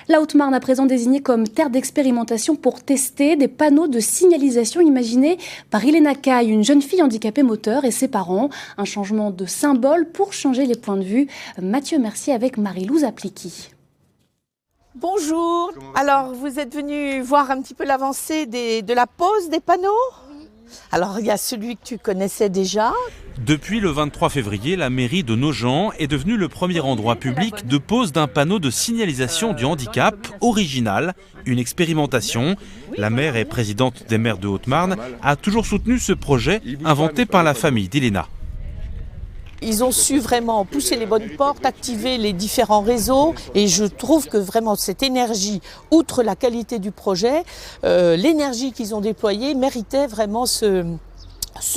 La Haute-Marne à présent désignée comme terre d'expérimentation pour tester des panneaux de signalisation imaginés par Iléna Caille, une jeune fille handicapée moteur et ses parents. Un changement de symbole pour changer les points de vue. Mathieu Mercier avec Marie-Lou Zapliki. Bonjour, alors vous êtes venu voir un petit peu l'avancée de la pose des panneaux ? Alors il y a celui que tu connaissais déjà. Depuis le 23 février, la mairie de Nogent est devenue le premier endroit public de pose d'un panneau de signalisation du handicap original, une expérimentation. La maire et présidente des maires de Haute-Marne a toujours soutenu ce projet inventé par la famille d'Iléna. Ils ont su vraiment pousser les bonnes portes, activer les différents réseaux et je trouve que vraiment cette énergie, outre la qualité du projet, l'énergie qu'ils ont déployée méritait vraiment ce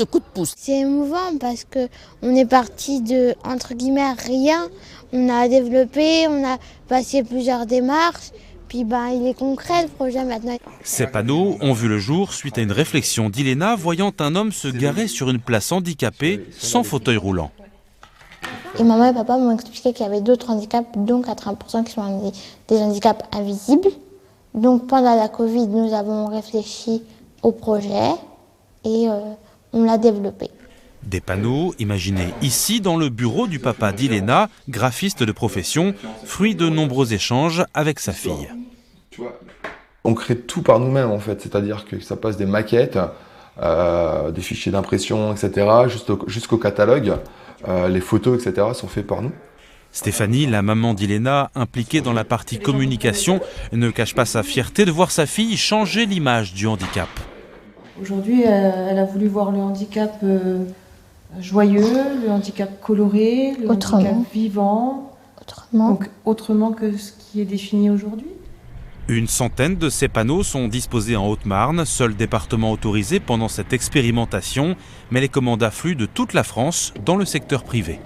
coup de pouce. C'est émouvant parce qu'on est parti de, entre guillemets, rien. On a développé, on a passé plusieurs démarches. Puis il est concret le projet maintenant. Ces panneaux ont vu le jour suite à une réflexion d'Iléna voyant un homme se garer sur une place handicapée sans fauteuil roulant. Et maman et papa m'ont expliqué qu'il y avait d'autres handicaps, dont 80% qui sont des handicaps invisibles. Donc pendant la Covid, nous avons réfléchi au projet et on l'a développé. Des panneaux imaginés ici dans le bureau du papa d'Iléna, graphiste de profession, fruit de nombreux échanges avec sa fille. On crée tout par nous-mêmes en fait, c'est-à-dire que ça passe des maquettes, des fichiers d'impression, etc., jusqu'au catalogue. Les photos, etc. sont faites par nous. Stéphanie, la maman d'Iléna, impliquée dans la partie communication, ne cache pas sa fierté de voir sa fille changer l'image du handicap. Aujourd'hui, elle a voulu voir le handicap joyeux, le handicap coloré, le handicap vivant, donc autrement que ce qui est défini aujourd'hui. Une centaine de ces panneaux sont disposés en Haute-Marne, seul département autorisé pendant cette expérimentation, mais les commandes affluent de toute la France dans le secteur privé.